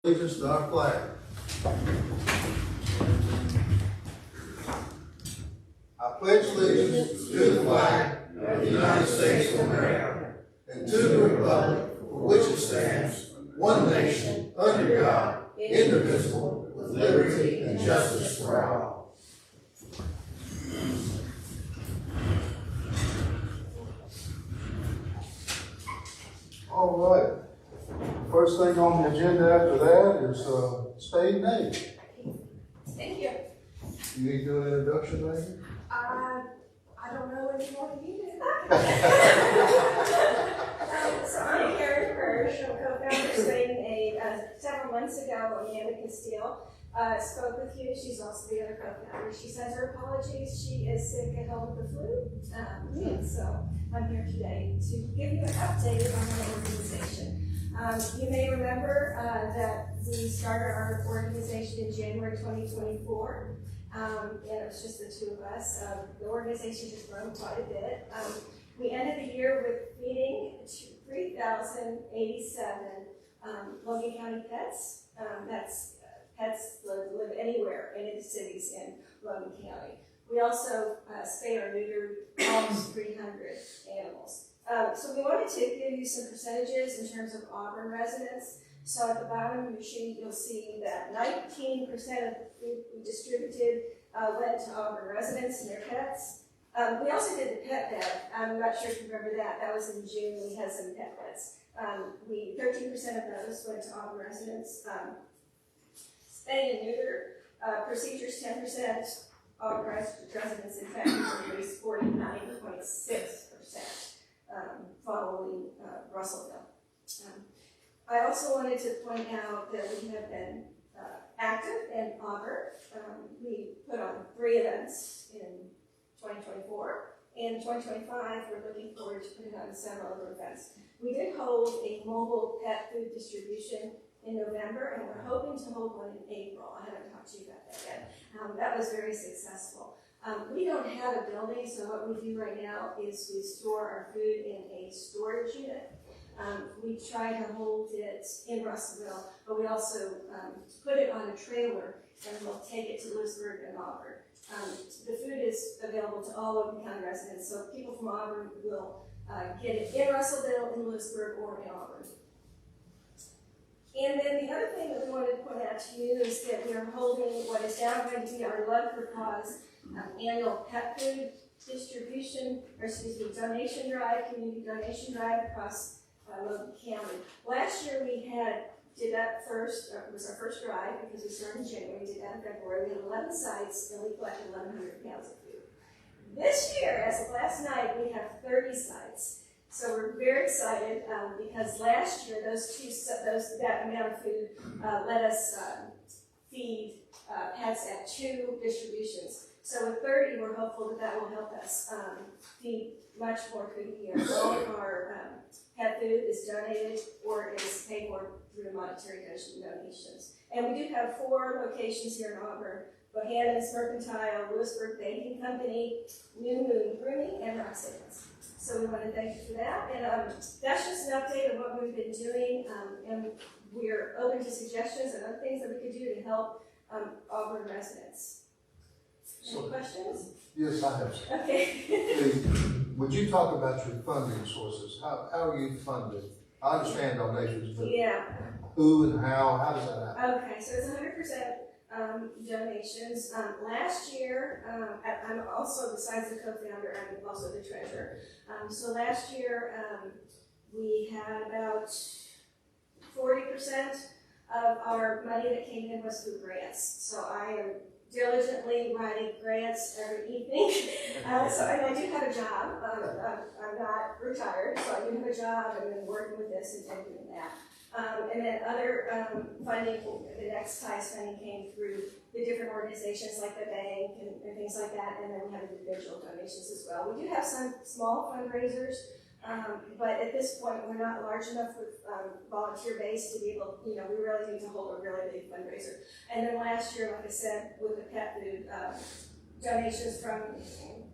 Allegiance to our flag. I pledge allegiance to the flag of the United States of America and to the republic for which it stands, one nation, under God, indivisible, with liberty and justice for all. All right. First thing on the agenda after that is spade name. Thank you. You need to do an introduction, Megan? I don't know any more than you do. So I'm Karen Hirsch, I'm co-founder of Spade several months ago, Amanda Castile spoke with you. She's also the other co-founder. She sends her apologies. She is sick at home with the flu. So I'm here today to give you an update on our organization. You may remember that we started our organization in January 2024. And it was just the two of us. The organization has grown quite a bit. We ended the year with feeding 3,087 Logan County pets. That's pets that live anywhere in the cities in Logan County. We also spay or neuter almost 300 animals. So we wanted to give you some percentages in terms of Auburn residents. So at the bottom of your sheet, you'll see that 19% of the food we distributed went to Auburn residents and their pets. We also did the pet bed. I'm not sure if you remember that. That was in June. We had some pet beds. 13% of those went to Auburn residents. Spay and neuter procedures, 10%. Auburn residents, in fact, increased 49.6%. Following Russellville. I also wanted to point out that we have been active in Auburn. We put on 3 events in 2024. In 2025, we're looking forward to putting on several other events. We did hold a mobile pet food distribution in November, and we're hoping to hold one in April. I haven't talked to you about that yet. That was very successful. We don't have a building, so what we do right now is we store our food in a storage unit. We try to hold it in Russellville, but we also put it on a trailer and we'll take it to Lewisburg and Auburn. The food is available to all Logan County residents, so people from Auburn will get it in Russellville, in Lewisburg, or in Auburn. And then the other thing that we wanted to point out to you is that we are holding what is now going to be our Love for Cause annual pet food distribution, donation drive, community donation drive across Logan County. Last year we did that first, it was our first drive because we started in January, we did that in February. We had 11 sites and we collected 1,100 pounds of food. This year, as of last night, we have 30 sites. So we're very excited because last year that amount of food let us feed pets at 2 distributions. So with 30, we're hopeful that will help us feed much more food here. All of our pet food is donated or is paid for through monetary donations. And we do have 4 locations here in Auburn: Bohannon's Mercantile, Lewisburg Baking Company, New Moon Grooming, and Roxanne's. So we want to thank you for that. And that's just an update of what we've been doing. And we're open to suggestions and other things that we could do to help Auburn residents. Any questions? Yes, I have some. Okay. Would you talk about your funding sources? How are you funded? I understand donations, but Yeah. who and how does that happen? Okay, so it's 100% donations. Last year, I'm also, besides the co-founder, I'm also the treasurer. So last year, we had about 40% of our money that came in was through grants. So I am diligently writing grants every evening. And I do have a job. I'm not retired, so I do have a job. I've been working with this and doing that. And then other funding, the next highest funding came through the different organizations like the bank and things like that. And then we have individual donations as well. We do have some small fundraisers, but at this point we're not large enough with volunteer base to be able, we really need to hold a really big fundraiser. And then last year, like I said, with the pet food, donations from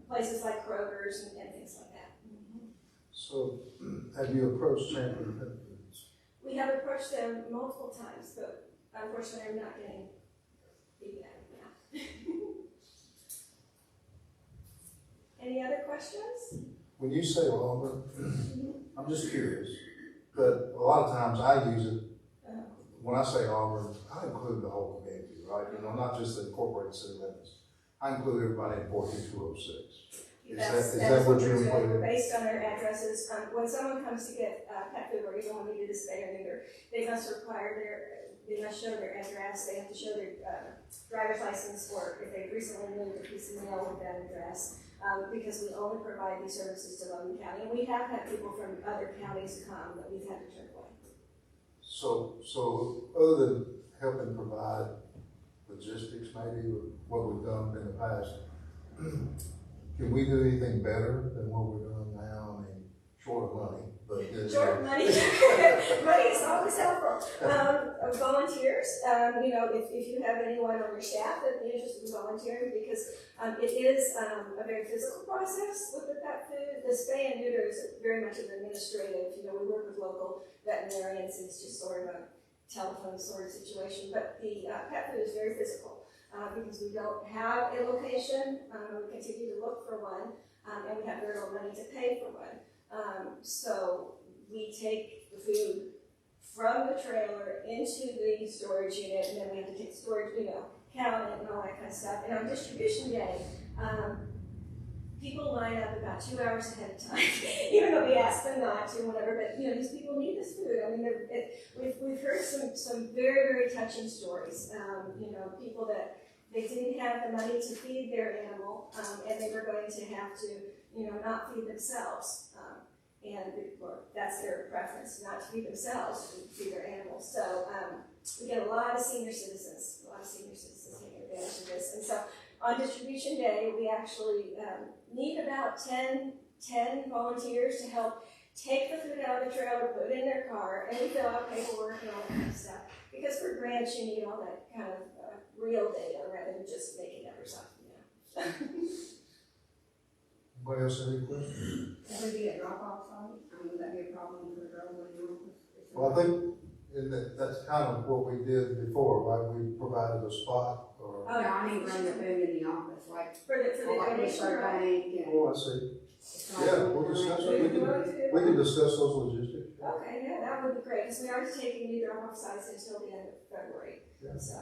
places like Kroger's and things like that. So have you approached Champion Pet Foods? We have approached them multiple times, but unfortunately, I'm not getting feedback now. Any other questions? When you say longer, I'm just curious, but a lot of times I use it, when I say longer, I include the whole community, right? You know, not just the incorporated city limits. I include everybody in 42206. Is that what you're including? Based on their addresses, when someone comes to get pet food or even when they do the spay or neuter, they must show their address, they have to show their driver's license, or if they've recently moved, a piece of mail with that address, because we only provide these services to Logan County, and we have had people from other counties come that we've had to turn away. So other than helping provide logistics maybe, or what we've done in the past, can we do anything better than what we're doing now? I mean, short of money, but. Short of money, money is always helpful. Volunteers, you know, if you have anyone on your staff that would be interested in volunteering, because it is a very physical process with the pet food. The spay and neuter is very much an administrative, you know, we work with local veterinarians, and it's just sort of a telephone sort of situation, but the pet food is very physical. Because we don't have a location, we continue to look for one, and we have very little money to pay for one. So we take the food from the trailer into the storage unit, and then we have to take the storage, you know, count it and all that kind of stuff. And on distribution day, people line up about 2 hours ahead of time, even though we ask them not to, whatever. But you know, these people need this food. I mean, we've heard some very, very touching stories. You know, people that they didn't have the money to feed their animal, and they were going to have to, you know, not feed themselves. That's their preference, not to feed themselves, to feed their animals. So we get a lot of senior citizens taking advantage of this. And so on distribution day, we actually need about 10 volunteers to help take the food out of the trailer, put it in their car, and we fill out paperwork and all that kind of stuff. Because for grants, you need all that kind of real data rather than just making up or something. You know? Anybody else have any questions? That would be a drop-off site? I mean, would that be a problem for the girl in the office? Well, I think that's kind of what we did before, right? We provided a spot or. No, I mean, bring the food in the office, like. For the donation, right? Oh, I see. Yeah, we'll discuss it. We can discuss those logistics. Okay, yeah, that would be great, because we are taking new drop-off sites until the end of February. Yeah. So,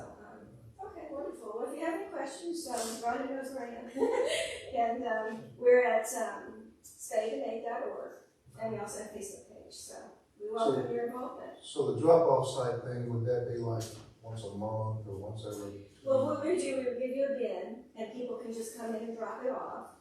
okay, wonderful. Well, if you have any questions, Rhonda knows where I am. And we're at spaytoday.org, and we also have a Facebook page, so we welcome your involvement. So the drop-off site thing, would that be like once a month or once every? Well, what we do, we would give you a bin, and people can just come in and drop it off.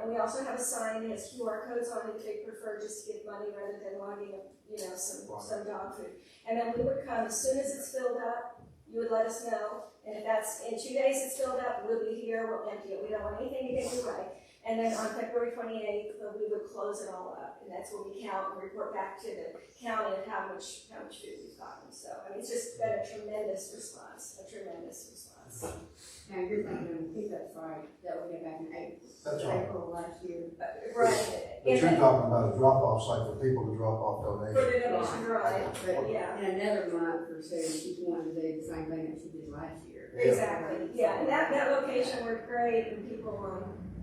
And we also have a sign that has QR codes on it if they prefer just to give money rather than logging up, you know, some dog food. And then we would come as soon as it's filled up. You would let us know, and if that's in 2 days it's filled up, we'll be here. We'll empty it. We don't want anything to get in the way. And then on February 28th, we would close it all up, and that's when we count and report back to the county of how much food we've gotten. So I mean, it's just been a tremendous response. Now, you're thinking pick up site that we did back in April. That's right. April last year. Right. But you're talking about a drop-off site for people to drop off For donations. the donation drive. But Yeah. in another month or so, she's wanting to do the same thing that she did last year. Exactly, yeah, and that location worked great, and people,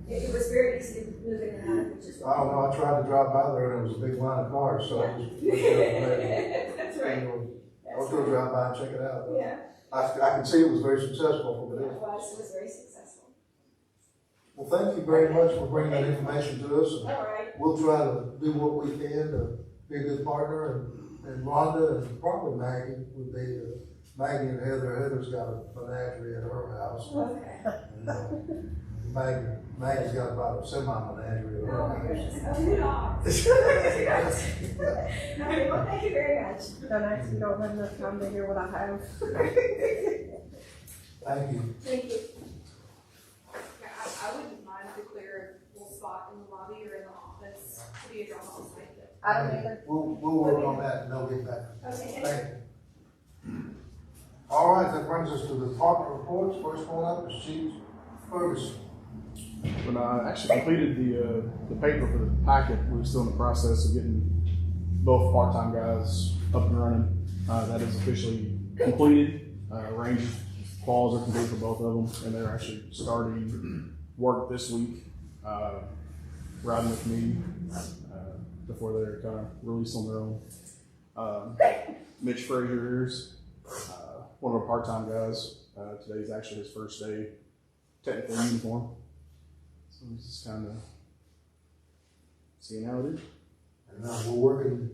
it was very easy to move in and out of it, just. I don't know, I tried to drive by there and it was a big line of cars, so I just. That's right. I was gonna drive by and check it out. Yeah, I can see it was very successful for it this. was very successful. Well, thank you very much for bringing that information to us. And All right, we'll try to do what we can to be a good partner, and Rhonda and probably Maggie would be, Maggie and Heather. Heather's got a menagerie at her house. okay. And, Maggie's got about a semi-menagerie at her Oh, my house. goodness, oh, good dogs. Okay, well, thank you very much. Don't actually don't have enough time to hear what I have. Thank you. Thank you. Yeah, I wouldn't mind to clear a little spot in the lobby or in the office to be a drop-off site. I don't either. We'll work on that and they'll get back. Okay. Thank you. All right, that brings us to the department reports. First one up is Chief Ferguson. When I actually completed the paper for the packet, we were still in the process of getting both part-time guys up and running. That is officially completed. range quals are complete for both of them, and they're actually starting work this week, riding with me, before they're kind of released on their own. Mitch Frazier is, one of our part-time guys. Today's actually his first day technically in uniform. So he's just kind of seeing how it is. And we're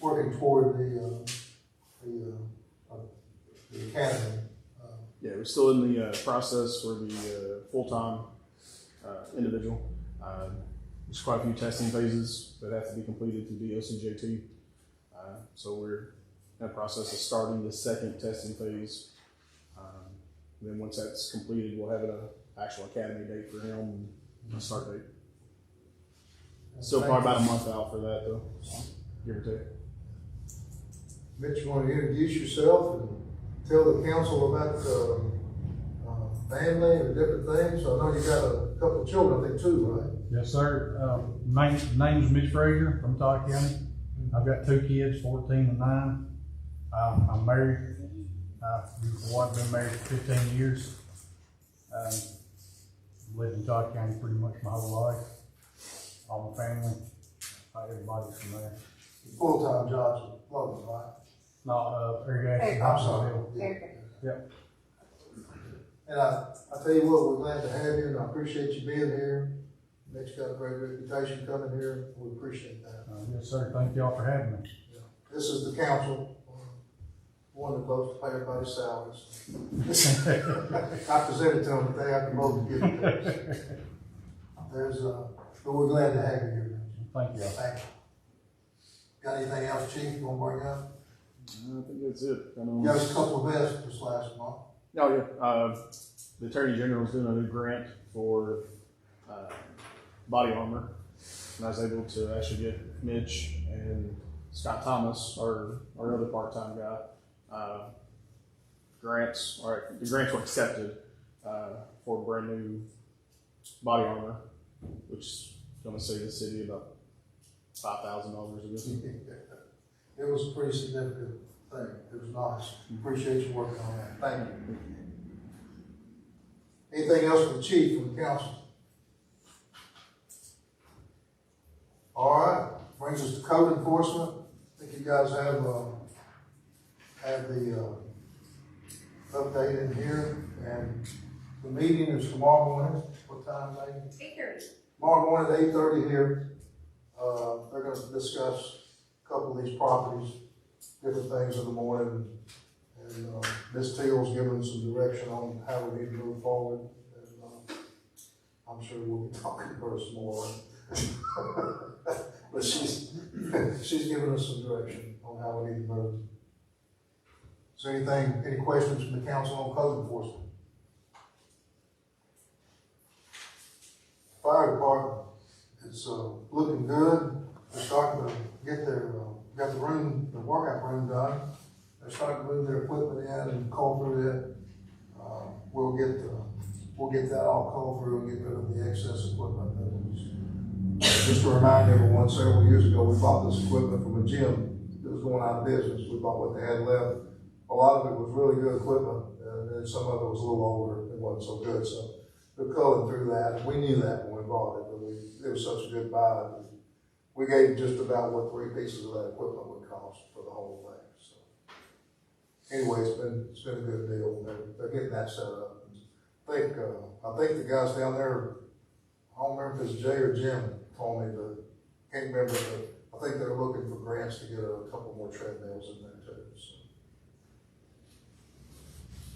working toward the academy. Yeah, we're still in the process for the full-time individual. There's quite a few testing phases that have to be completed through DOCJT. So we're in the process of starting the second testing phase. Then once that's completed, we'll have an actual academy date for him and a start date. Still probably about a month out for that though, give or take. Mitch, you want to introduce yourself and tell the council about family and different things? I know you got a couple of children, I think, too, right? Yes, sir. Name's Mitch Frazier from Todd County. I've got 2 kids, 14 and 9. I'm married. I've been married for 15 years. Lived in Todd County pretty much my whole life. All my family, everybody's from there. Full-time jobs at Lowe's, right? Not irrigation. I'm sorry. Okay. Yep. And I tell you what, we're glad to have you, and I appreciate you being here. Mitch got a great reputation coming here. We appreciate that. Yes, sir. Thank y'all for having me. This is the council, one that votes to pay everybody's salaries. I presented to them, but they have to vote to give it to us. But we're glad to have you here. Thank you. Thank you. Got anything else, Chief, you want to bring up? I think that's it. You got us a couple of vests this last month. Oh yeah, the Attorney General is doing a new grant for body armor, and I was able to actually get Mitch and Scott Thomas, our other part-time guy, grants. All right, the grants were accepted for brand new body armor, which is going to save the city about $5,000 of this. It was a pretty significant thing. It was nice. Appreciate you working on that. Thank you. Anything else from the chief, from the council? All right, brings us to code enforcement. I think you guys have the update in here, and the meeting is tomorrow morning. What time, Megan? 8:30. Tomorrow morning at 8:30 here. They're going to discuss a couple of these properties, different things in the morning, and Ms. Teal's giving some direction on how we need to move forward. And I'm sure we'll be talking to her some more. But she's giving us some direction on how we need to move. Is there any questions from the council on code enforcement? Fire department, it's looking good. They're starting to get got the workout room done. They're starting to move their equipment in and call through it. We'll get that all called through and get rid of the excess equipment. Just to remind everyone, several years ago, we bought this equipment from a gym that was going out of business. We bought what they had left. A lot of it was really good equipment, and then some of it was a little older and wasn't so good. So we're culling through that. We knew that when we bought it, but it was such a good buy. We gave just about what 3 pieces of that equipment would cost for the whole thing. So anyway, it's been a good deal. They're getting that set up. I think the guys down there, I don't remember if it's Jay or Jim, told me, but can't remember. But I think they're looking for grants to get a couple more treadmills in there too. So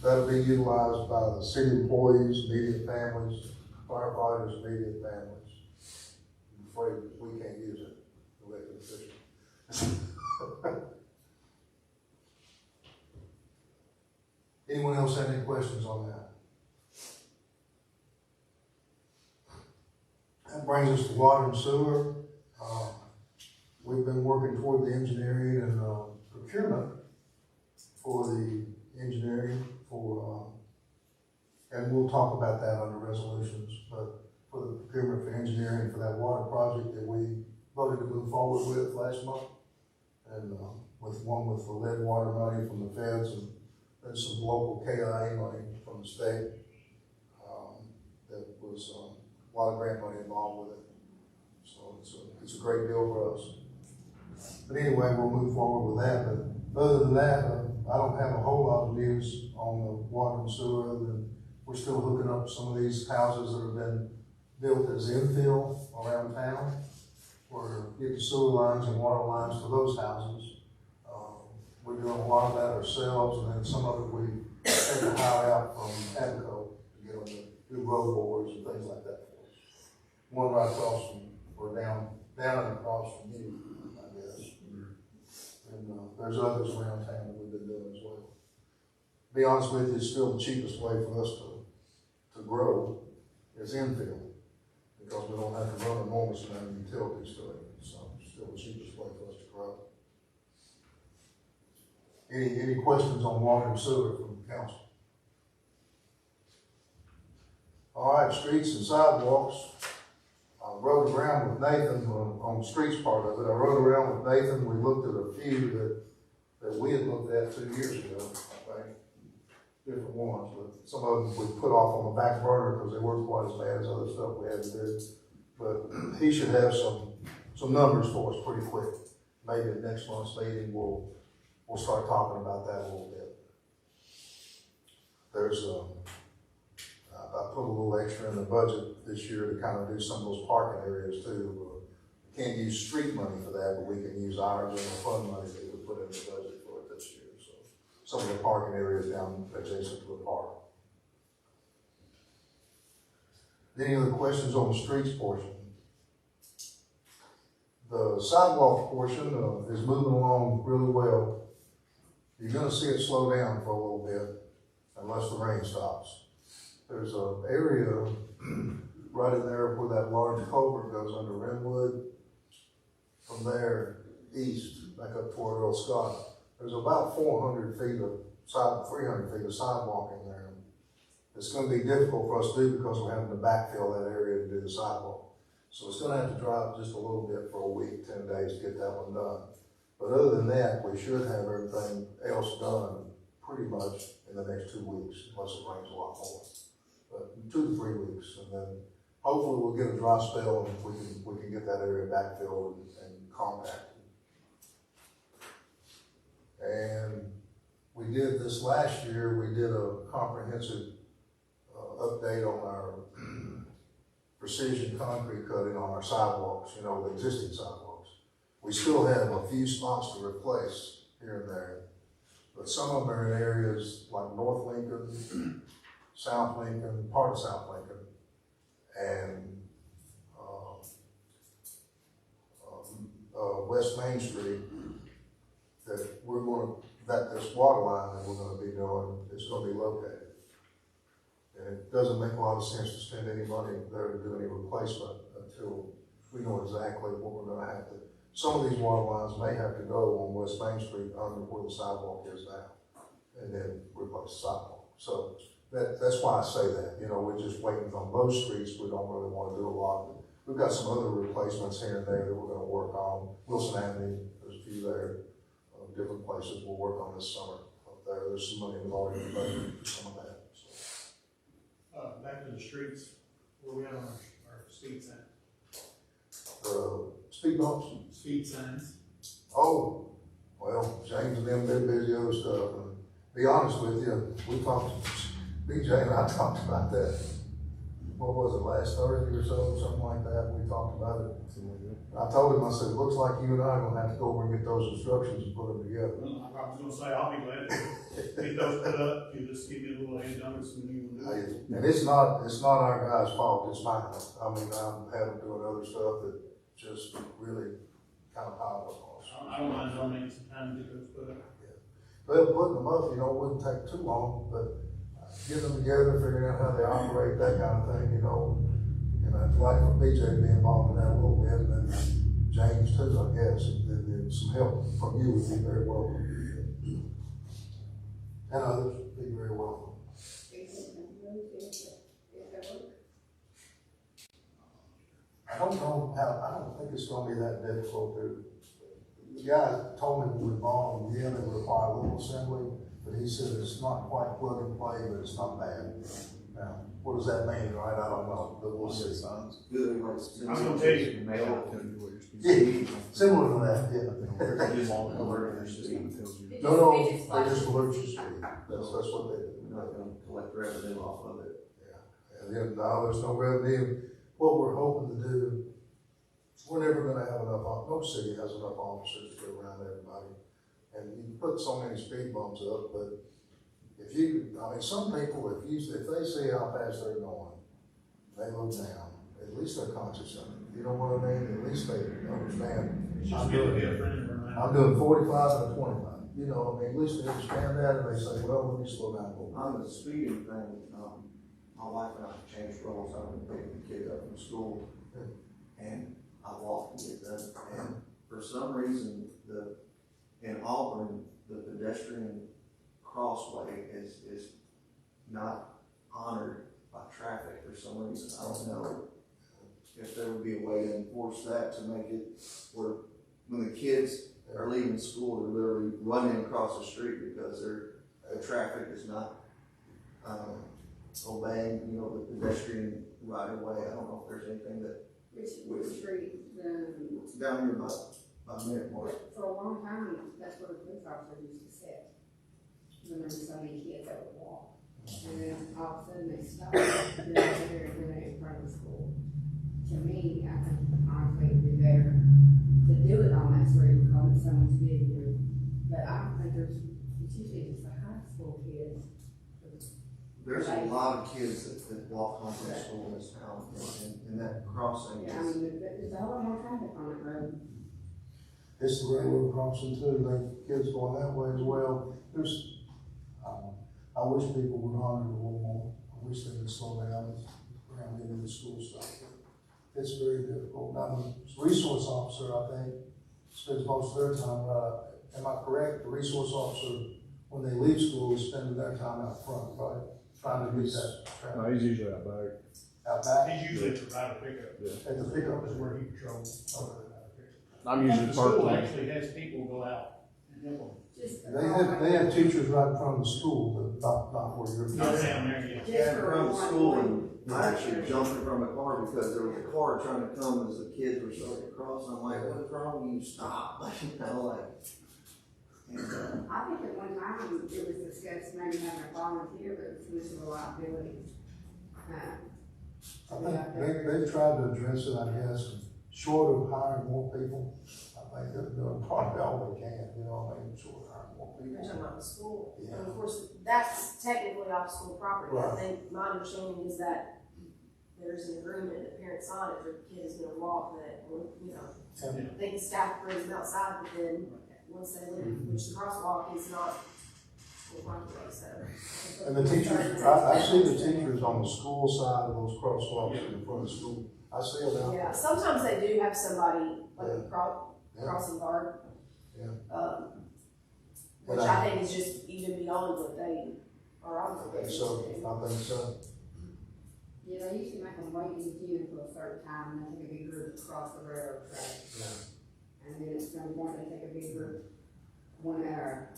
that'll be utilized by the city employees, immediate families, firefighters, immediate families. I'm afraid we can't use it, elected officials. Anyone else have any questions on that? That brings us to water and sewer. We've been working toward the engineering and procurement for the engineering and we'll talk about that under resolutions, but for the procurement for engineering for that water project that we voted to move forward with last month, and with the lead water money from the feds and There's some local KIA money from the state. That was, a lot of grant money involved with it. So it's a great deal for us. But anyway, we'll move forward with that. But other than that, I don't have a whole lot of news on the water and sewer, other than we're still hooking up some of these houses that have been built as infill around town. We're getting sewer lines and water lines for those houses. We're doing a lot of that ourselves, and then some of it we take to hire out from Abaco to get them to do road boards and things like that for us. One right across from, or down and across from you, I guess. And there's others around town that we've been doing as well. To be honest with you, it's still the cheapest way for us to grow is infill, because we don't have to run enormous amount of utilities to it. So it's still the cheapest way for us to grow. Any questions on water and sewer from the council? All right, streets and sidewalks. I rode around with Nathan on the streets part of it. I rode around with Nathan. We looked at a few that we had looked at 2 years ago, I think. Different ones, but some of them we put off on the back burner because they weren't quite as bad as other stuff we had to do. But he should have some numbers for us pretty quick. Maybe at next month's meeting we'll start talking about that a little bit. There's I put a little extra in the budget this year to kind of do some of those parking areas too. We can't use street money for that, but we can use our general fund money that we put in the budget for it this year. So some of the parking areas down adjacent to the park. Any other questions on the streets portion? The sidewalk portion is moving along really well. You're going to see it slow down for a little bit unless the rain stops. There's an area right in there where that large culvert goes under Renwood. From there east, back up toward Earl Scott, there's about 300 feet of sidewalk in there. It's going to be difficult for us to do because we're having to backfill that area to do the sidewalk. So it's going to have to dry up just a little bit for a week, 10 days to get that one done. But other than that, we should have everything else done pretty much in the next 2 weeks, unless it rains a lot more. But 2 to 3 weeks, and then hopefully we'll get a dry spell and we can get that area backfilled and compacted. And we did this last year. We did a comprehensive update on our precision concrete cutting on our sidewalks. You know, the existing sidewalks. We still have a few spots to replace here and there, but some of them are in areas like North Lincoln, South Lincoln, part of South Lincoln, and West Main Street that this water line that we're going to be doing is going to be located. And it doesn't make a lot of sense to spend any money there to do any replacement until we know exactly what we're going to have to. Some of these water lines may have to go on West Main Street under where the sidewalk is now, and then replace the sidewalk. So that's why I say that. You know, we're just waiting on those streets. We don't really want to do a lot. We've got some other replacements here and there that we're going to work on. Wilson Avenue, there's a few there. Different places we'll work on this summer up there. There's some money involved in the budget for some of that. So. Back to the streets, where we have our speed sign. Speed bumps? Speed signs. Oh, well, James and them been busy other stuff. And be honest with you, BJ and I talked about that. What was it, last Thursday or so, something like that? We talked about it. I told him, I said, it looks like you and I are gonna have to go over and get those instructions and put them together. Well, I was gonna say, I'll be glad to get those put up. You just give me a little hand numbers when you do it. And it's not our guy's fault, it's mine. I mean, I'm having doing other stuff that just really kind of piled up on us. I don't mind donating some time to get those put up. Well, putting them up, you know, wouldn't take too long, but getting them together, figuring out how they operate, that kind of thing, you know. And I'd like for BJ to be involved in that a little bit, and then James too, I guess. And some help from you would be very welcome. And others would be very welcome. I don't think it's gonna be that difficult to. The guy told me when we bought them, yeah, they require a little assembly, but he said it's not quite plug and play, but it's not bad. Now, what does that mean, right? I don't know, but we'll see. I'm gonna tell you, Yeah, similar to that, yeah. No, they just alert you. That's what they do. We're not gonna collect revenue off of it. And then, no, there's no revenue. What we're hoping to do, we're never gonna have enough, no city has enough officers to go around everybody. And you put so many speed bumps up, but if you, I mean, some people, if they see how fast they're going, they look down, at least they're conscious of it. You know what I mean? At least they understand. just get a friend around. I'm doing 45 and a 25. You know, I mean, at least they understand that and they say, well, let me slow down a little bit. On the speeding thing, my wife and I changed roles. I've been picking the kids up from school, and I walk to get them. And for some reason, in Auburn, the pedestrian crossway is not honored by traffic for some reason. I don't know if there would be a way to enforce that to make it where when the kids are leaving school, they're literally running across the street because the traffic is not obeying, the pedestrian right of way. I don't know if there's anything that Which street, down here by Midmark. for a long time, that's where the police officer used to sit. When there were so many kids that would walk. And then all of a sudden they stopped, then they're doing it in front of the school. To me, I think honestly it'd be better to do it on that street because it's so much bigger. But I don't think it's usually just the high school kids. There's a lot of kids that walk home from school in this town, and that crossing Yeah, I is. mean, there's a whole lot more traffic on that road. It's the railroad crossing too, like kids going that way as well. I wish people would honor it a little more. I wish they would slow down around getting the school stuff. It's very difficult. Now, the resource officer, I think, spends most of their time, am I correct? The resource officer, when they leave school, is spending their time out front, right? Trying to reach that traffic. No, he's usually out back. Out back, He's usually at the right of pickup. at the pickup. Is where he patrols. I'm usually The school parked. actually has people go out and implement. Just They have teachers right in front of the school, but not where you're. Not down there yet. Just for From one school, way. and I actually jumped in front of a car because there was a car trying to come as the kids were starting to cross, and I'm like, what is wrong with you? Stop, and, I think at one time it was discussed maybe having a volunteer, but it's too much of a liability. I think they've tried to address it, I guess, short of hiring more people. I think they're doing probably all they can, short of hiring more You're talking people. about the school, Yeah. and of course, that's technically off school property. I Right. think my understanding is that there's an agreement that parents sign if their kid is gonna walk, that, they can staff brings them outside, but then, once they leave, which the crosswalk is not school property, so. And the teachers, I see the teachers on the school side of those crosswalks in front of school. I see them out Yeah, there. sometimes they do have somebody, like a Yeah. crossing guard. Yeah. Which And I think is just even beyond what they are I obligated think to so, do. I think so. Yeah, they used to make them wait in the queue for a certain time, and they take a big group across the railroad track. And then at some point, they take a big group, one hour,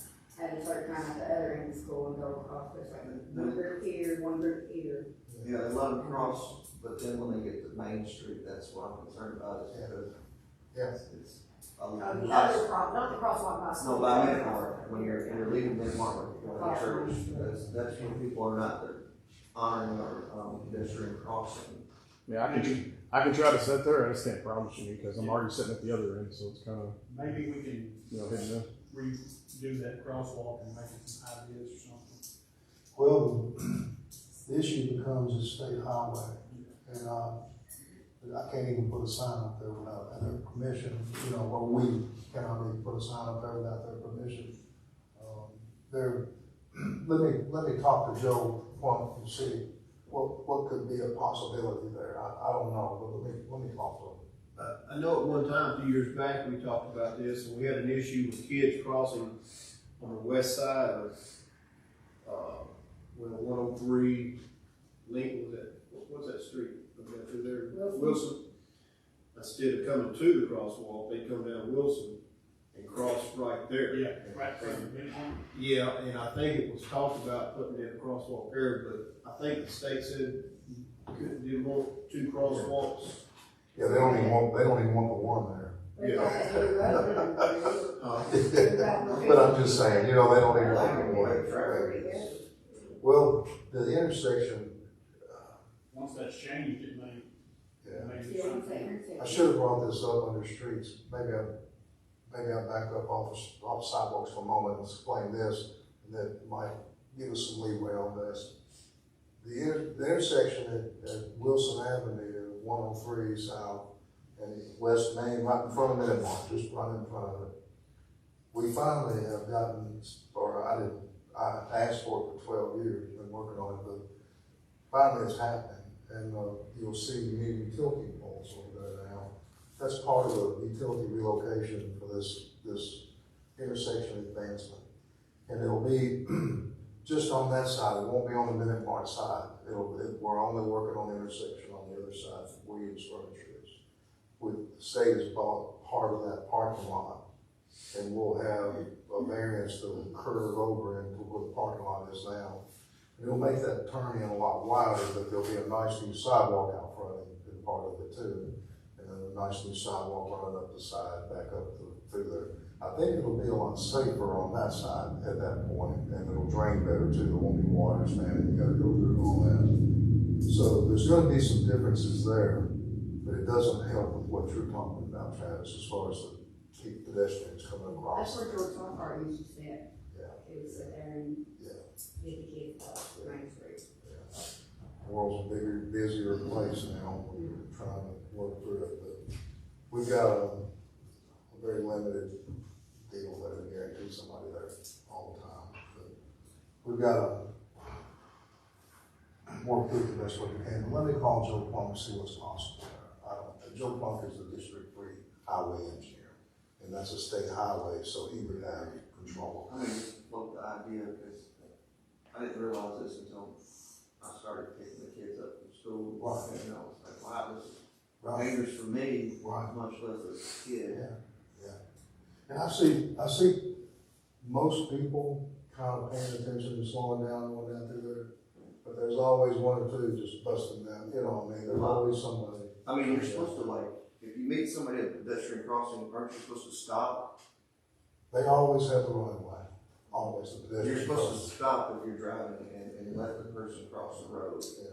at a certain time at the other end of school and go across, there's like one group here, one group here. yeah, they let them cross, but then when they get to Main Street, that's what I'm concerned about, is because Yeah. it's The other not the crosswalk by school. no, by Midmark, when you're leaving Midmark, going to church, that's when people are not there honoring our pedestrian crossing. Yeah, I can try to sit there. I just can't promise you because I'm already sitting at the other end, so it's kind of Maybe we can hit and miss. redo that crosswalk and make it some ideas or something. Well, the issue becomes a state highway, and I can't even put a sign up there without their permission, or we cannot even put a sign up there without their permission. Let me talk to Joe Plunk and see what could be a possibility there. I don't know, but let me talk to him. I know at one time, a few years back, we talked about this, and we had an issue with kids crossing on the west side of, 103, Lincoln, what's that street? Up through there, Wilson. Instead of coming to the crosswalk, they come down Wilson and cross right right there. Yeah, right from the midpoint. Yeah, and I think it was talked about putting in a crosswalk there, but I think the state said you couldn't do more, 2 crosswalks. Yeah, they don't even want the one there. But I'm just saying, you know, they don't even want the one. Well, the intersection, Once that's changed, it may, yeah. I should have brought this up under streets. Maybe I'll back up off sidewalks for a moment and explain this, and that might give us some leeway on this. The intersection at Wilson Avenue, 103 South, and West Main, right in front of Midmark, just right in front of it. We finally have gotten, or I asked for it for 12 years, been working on it, but finally it's happening. And you'll see new utility poles over there now. That's part of the utility relocation for this intersection advancement. And it'll be just on that side. It won't be on the Midmark side. We're only working on the intersection on the other side from Williams Furniture is. The state has bought part of that parking lot, and we'll have a variance that will curve over into where the parking lot is now. And it'll make that turn in a lot wider, but there'll be a nice new sidewalk out front in part of it too. And then a nice new sidewalk running up the side, back up through there. I think it'll be a lot safer on that side at that point, and it'll drain better too. There won't be water standing, you gotta go through all that. So there's gonna be some differences there, but it doesn't help with what you're talking about, Travis, as far as the keep pedestrians coming across. That's where George Lockhart used to sit. Yeah. He would sit there and Yeah. get the kids off the Main Street. The world's a bigger, busier place now. We're trying to work through it, but we've got a very limited deal there to guarantee somebody there all the time. But we've got to work through it the best way we can. Let me call Joe Plunk and see what's possible there. Joe Plunk is the District 3 highway engineer, and that's a state highway, so he would have control. I mean, just love the idea, because I didn't realize this until I started picking the kids up from school. Right. You know, it's like, wow, this is Right. dangerous for me, Right. much less a kid. Yeah. And I see most people kind of paying attention to slowing down, going down through there. But there's always one or two just busting down, you know what I mean? There's always somebody. I mean, you're supposed to, like, if you meet somebody at a pedestrian crossing, aren't you supposed to stop? They always have the right of way, always the You're pedestrian supposed crossing. to stop if you're driving and let the person cross the road. Yeah.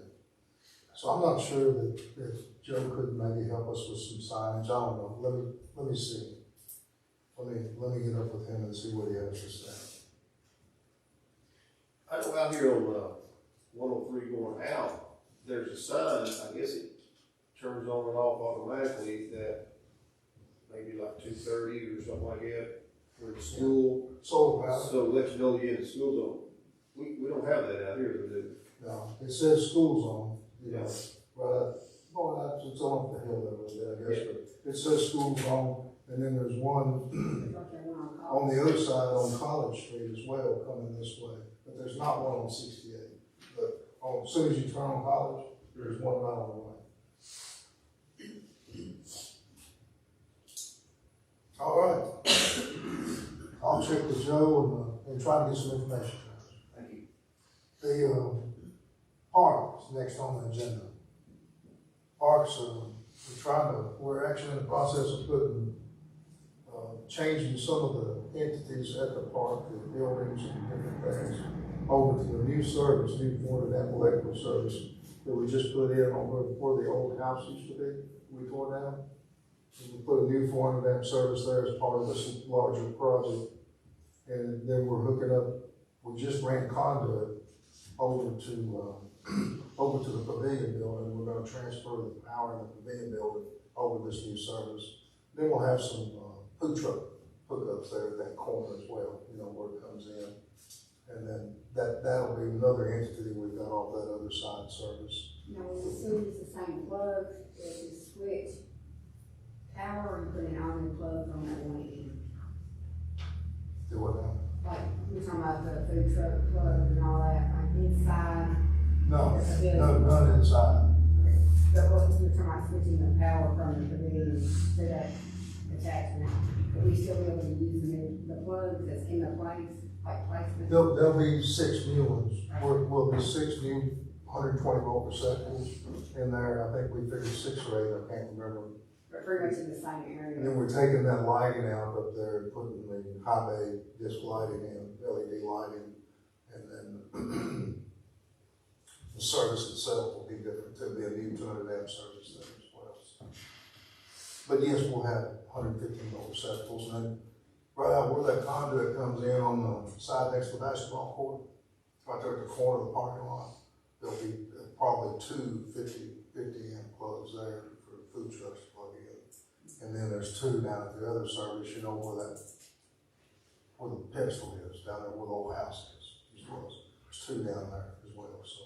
So I'm not sure that if Joe could maybe help us with some signage, I don't know, let me see. Let me get up with him and see what he has to say. I know out here on 103 going out, there's a sign, I guess it turns on and off automatically that maybe like 2:30 or something like that, for the school. Solar power. So it lets you know, yeah, the school's on. We don't have that out here, do we? No, it says school zone, you know, Yeah. right, it's on the hill there a little bit, I guess, but it says school zone, and then there's one on the other side on College Street as well, coming this way, but there's not one on 68. But as soon as you turn on College, there's one right on the way. All right. I'll check with Joe and try to get some information. Thank you. The parks next on the agenda. Parks, we're actually in the process of changing some of the entities at the park, the buildings and different things, over to a new service, new point of that electrical service that we just put in on where the old house used to be, we tore down. We put a new form of that service there as part of this larger project. And then we're hooking up, we just ran conduit over to the pavilion building. We're gonna transfer the power in the pavilion building over this new service. Then we'll have some food truck hookups there at that corner as well, you know, where it comes in. And then that'll be another entity we've got off that other side service. Now, when you still use the same plug, if you switch power, you put in all new plugs on that one end. Do what now? Like, you're talking about the food truck plug and all that, like inside. No, the pavilion. no, none inside. But what you're talking about switching the power from the pavilion to that, if attachment, but we still be able to use them in the plugs that's in the place, like placement. There'll be 6 new ones, will be 6 new 120 volt receptacles in there. I think we figured 6 or 8, I can't remember. But pretty much in the same area. And then we're taking that lighting out up there, putting the high bay disc lighting in, LED lighting, and then the service itself will be different. There'll be a new 200 amp service there as well. But yes, we'll have 115 volt receptacles, and then right out where that conduit comes in on the side next to the basketball court, right there at the corner of the parking lot, there'll be probably 2 50 amp plugs there for food trucks to plug in. And then there's 2 down at the other service, you know, where the pedestal is, down there where the old house is. There's 2 down there as well, so.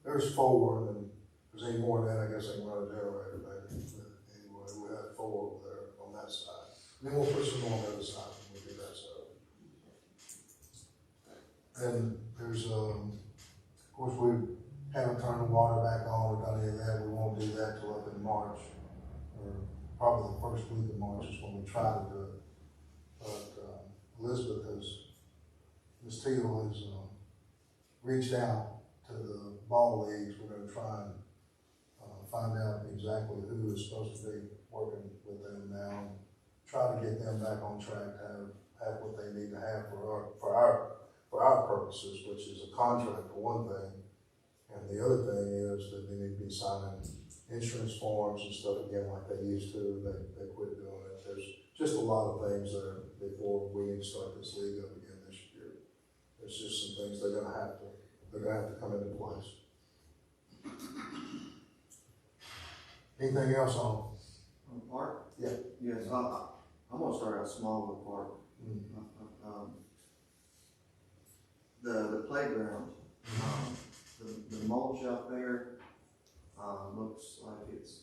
There's 4, and then if there's any more than that, I guess they can run a generator maybe. But anyway, we have 4 over there on that side. And then we'll put some more on the other side when we do that side. And there's, of course, we haven't turned the water back on or done any of that. We won't do that till up in March, or probably the first week of March is when we try to do it. But Elizabeth Ms. Teal has reached out to the ball leagues. We're going to try and find out exactly who is supposed to be working with them now, and try to get them back on track to have what they need to have for our purposes, which is a contract for one thing, and the other thing is that they need to be signing insurance forms and stuff again like they used to. They quit doing it. There's just a lot of things there before we can start this league up again this year. There's just some things they're gonna have to come into place. Anything else on On the park? Yeah. Yes, I'm gonna start out small with the park. The playground, the mulch out there, looks like it's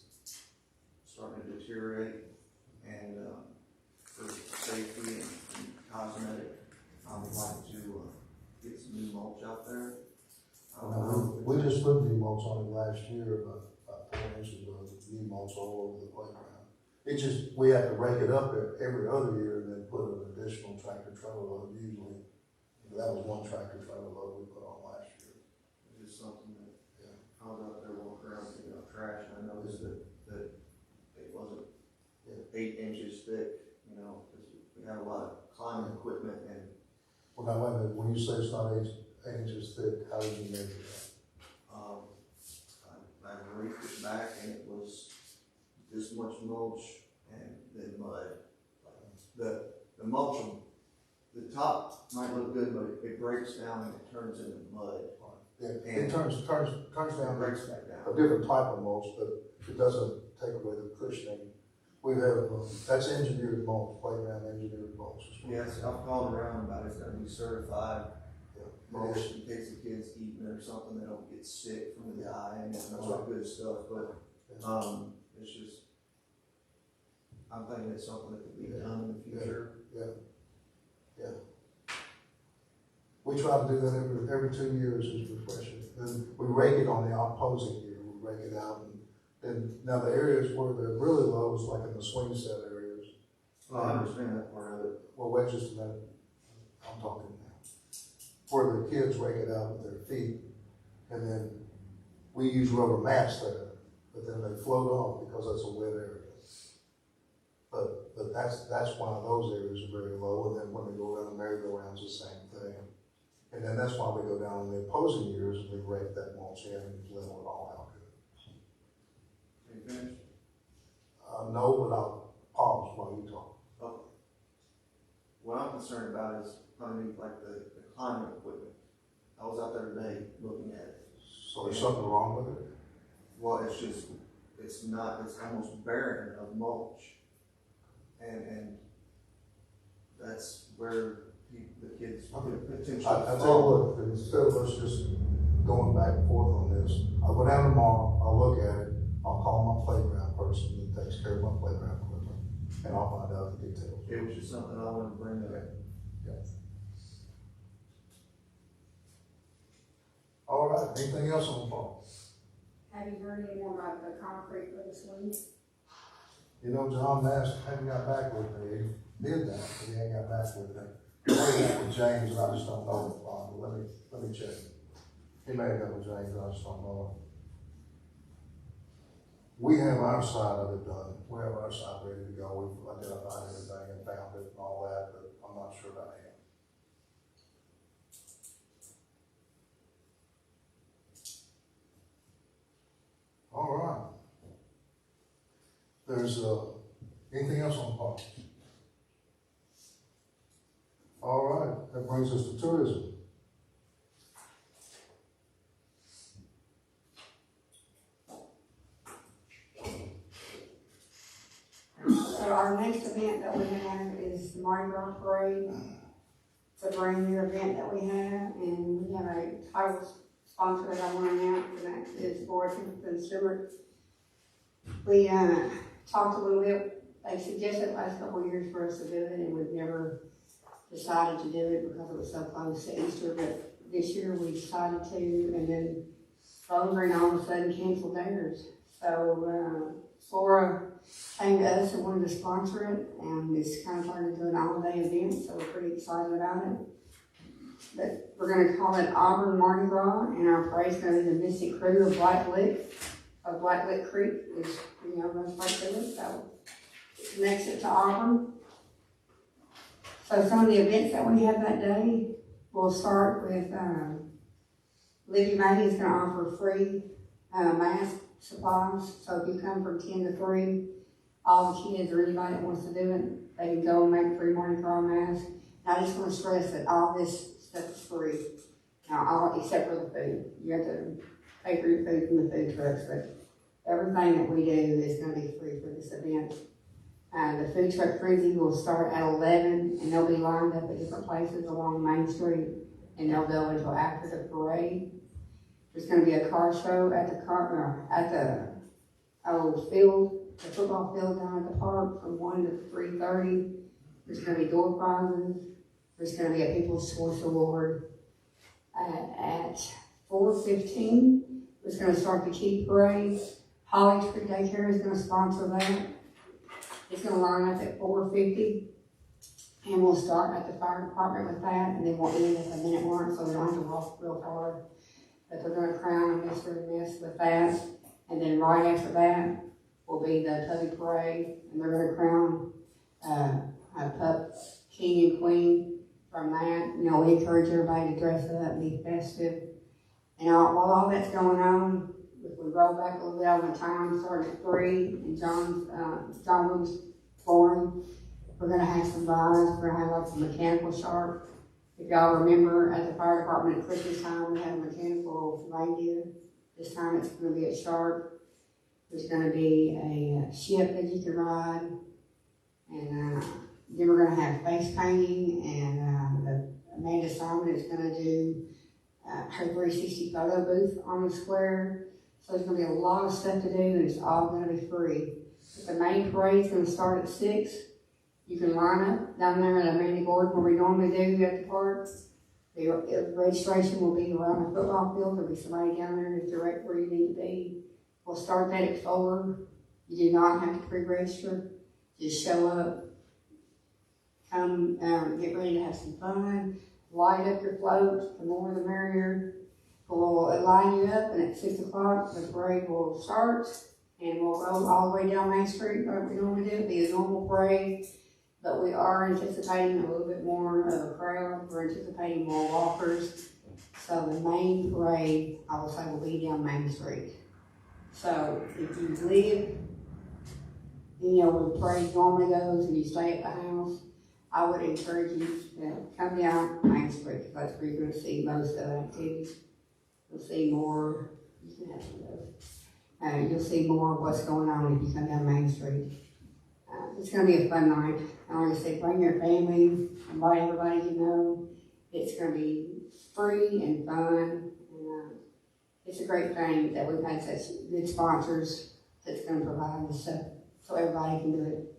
starting to deteriorate, and, for safety and cosmetic, I would like to, get some new mulch out there. we just put new mulch on it last year, about 4 inches of new mulch all over the playground. It just, we have to rake it up every other year and then put an additional tractor trailer load usually. That was 1 tractor trailer load we put on last year. It's just something that, I was out there walking around picking up trash, and I noticed that it wasn't 8 inches thick, you know, because we have a lot of climbing equipment and. Well, now wait a minute, when you say it's not 8 inches thick, how did you measure that? I reefed it back and it was this much mulch and then mud. The mulch, the top might look good, but it breaks down and it turns into mud. Yeah, it turns down, Breaks back down. a different type of mulch, but it doesn't take away the cushioning. We have, that's engineered mulch, playground engineered mulch. Yes, I've called around about it's gonna be certified mulch Yeah. in case the kids eating it or something, they don't get sick from the eye and all that good stuff, but, it's just, I'm thinking it's something that could be done in the future. We try to do that every 2 years is refreshing. And we rake it on the opposing year, we rake it out. And now the areas where they're really low is like in the swing set areas. I understand that part of it. Well, wait just a minute, I'm talking now. Where the kids rake it out with their feet, and then we use rubber mats there, but then they float off because that's a wet area. But that's why those areas are very low, and then when they go around the merry-go-rounds, the same thing. And then that's why we go down in the opposing years and we rake that mulch in and level it all out good. Are you finished? No, but I'll pause while you talk. Okay. What I'm concerned about is underneath like the climbing equipment. I was out there today looking at it. So there's something wrong with it? Well, it's almost barren of mulch. And that's where the kids could potentially I tell you fall. what, instead of us just going back and forth on this, I'll go down tomorrow, I'll look at it, I'll call my playground person that takes care of my playground equipment, and I'll find out the details. It was just something I wanted to bring up. All right, anything else on the phone? Have you heard any more about the concrete for the swings? You know, John Nash hadn't got back with me, he did that, but he ain't got back with me. Maybe that with James, and I just don't know the problem, let me check. He may have got with James, I just don't know. We have our side of it done, we have our side ready to go, we've identified everything and found it and all that, but I'm not sure about him. All right. There's, anything else on the park? All right, that brings us to tourism. So our next event that we have is the Mardi Gras Parade. It's a brand new event that we have, and we have a title sponsor that I want to announce, and that is Boykin Consumer. We talked a little bit, they suggested the last couple of years for us to do it, and we've never decided to do it because it was so close to Easter, but this year we decided to, and then Bowling Green all of a sudden canceled theirs. So Flora came to us and wanted to sponsor it, and it's kind of turned into an all-day event, so we're pretty excited about it. But we're going to call it Auburn Mardi Gras, and our parade's going to be the Mystic Crew of Black Lick Creek, which, you know, runs right through it, so it connects it to Auburn. So some of the events that we have that day, we'll start with Libby May is going to offer free mask supplies. So if you come from 10 to 3, all the kids or anybody that wants to do it, they can go and make free Mardi Gras masks. And I just want to stress that all this stuff is free, except for the food. You have to pay for your food from the food trucks, but everything that we do is going to be free for this event. The food truck frenzy will start at 11, and they'll be lined up at different places along Main Street, and they'll go until after the parade. There's going to be a car show at the football field down at the park from 1 to 3:30. There's going to be door prizes. There's going to be a People's Choice Award at 4:15. It's going to start the Key Parade. Holly Tree Daycare is going to sponsor that. It's going to line up at 4:50, and we'll start at the fire department with that, and then we'll end at the minute mark, so we don't have to walk real far. But they're going to crown a Mr. and Miss with that, and then right after that will be the Tubby Parade, and they're going to crown a pup king and queen from that. You know, we encourage everybody to dress up and be festive. And while all that's going on, if we roll back a little bit on the time, starting at 3, and John Williams Flooring, we're going to have some vines, we're going to have like some mechanical sharp. If y'all remember at the fire department at Christmas time, we had a mechanical reindeer. This time it's going to be a sharp. There's going to be a ship that you can ride. And then we're going to have face painting, and Amanda Simon is going to do her 360 photo booth on the square. So there's going to be a lot of stuff to do, and it's all going to be free. But the main parade is going to start at 6. You can line up down there at Amanda Gordon where we normally do at the park. The registration will be around the football field. There'll be somebody down there to direct where you need to be. We'll start that at 4. You do not have to pre-register. Just show up. Come get ready to have some fun. Light up your float. The more the merrier. We'll line you up, and at 6 o'clock the parade will start, and we'll go all the way down Main Street like we normally do. It'll be a normal parade, but we are anticipating a little bit more of a crowd. We're anticipating more walkers. So the main parade, I will say, will be down Main Street. So if you live, you know, where the parade normally goes and you stay at the house, I would encourage you to come down Main Street, because that's where you're going to see most of the activities. You'll see more, you can have some of those. You'll see more of what's going on if you come down Main Street. It's going to be a fun night. I like to say, bring your family, invite everybody you know. It's going to be free and fun. And it's a great thing that we've had such good sponsors that's going to provide this stuff so everybody can do it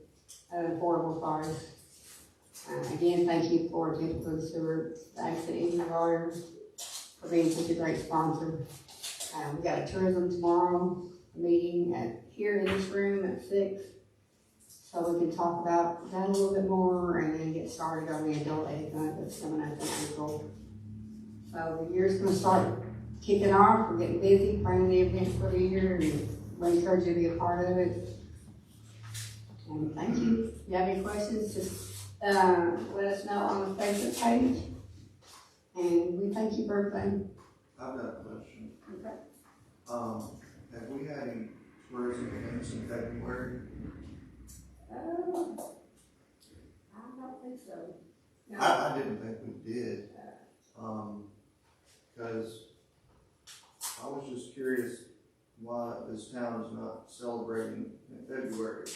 at an affordable price. Again, thank you for Temple Stewart, thanks to Indy Lawyers for being such a great sponsor. We got a tourism tomorrow, a meeting here in this room at 6. so we can talk about that a little bit more and then get started on the adult ed fund that's coming up in April. So the year's gonna start kicking off, we're getting busy planning the events for the year, and we encourage you to be a part of it. And thank you. If you have any questions, just, let us know on the Facebook page. And we thank you for everything. I've got a question. Okay. Have we had any tourism events in February? I don't think so. No. I didn't think we did, because I was just curious why this town is not celebrating in February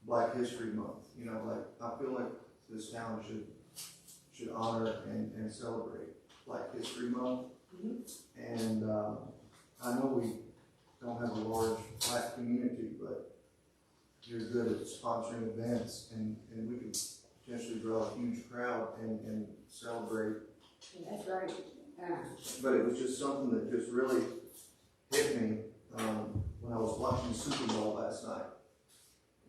Black History Month. You know, like, I feel like this town should honor and celebrate Black History Month. Mm-hmm. And, I know we don't have a large Black community, but you're good at sponsoring events, and we could potentially draw a huge crowd and celebrate. That's right. But it was just something that just really hit me, when I was watching the Super Bowl last night,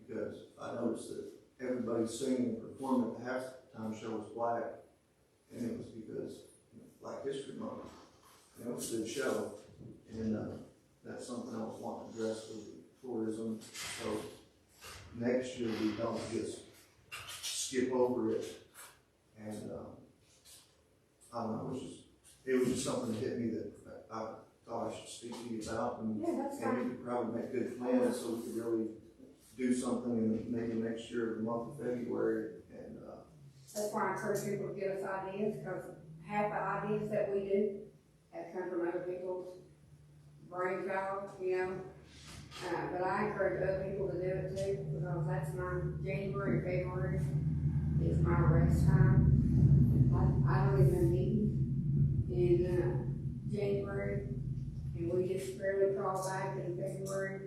because I noticed that everybody singing and performing at the halftime show was black, and it was because Black History Month. And it was a good show, and that's something I was wanting to address for the tourism. So next year we don't just skip over it, and I don't know, it was just something that hit me that I thought I should speak to you about, and Yeah, that's we fine. could probably make good plans so we could really do something in maybe next year, the month of February, and That's why I encourage people to give us ideas, because half the ideas that we do have come from other people's brain power, you know. But I encourage other people to do it too, because that's my January, February is my rest time. I don't even meet in January, and we just barely crawl back in February.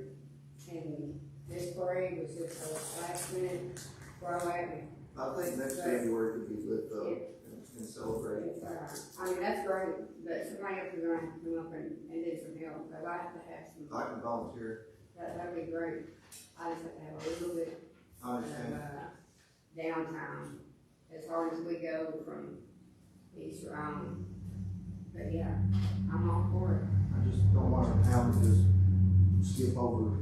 And this parade was just a last minute throw at me. I think next February could be lit though, and celebrate. I mean, that's great, but somebody else is gonna have to come up and do some help, but I have to have some. I can volunteer, That'd be great. I just have to have a little bit I of, understand. downtime as hard as we go from Easter on. But yeah, I'm all for it. I just don't want our town to just skip over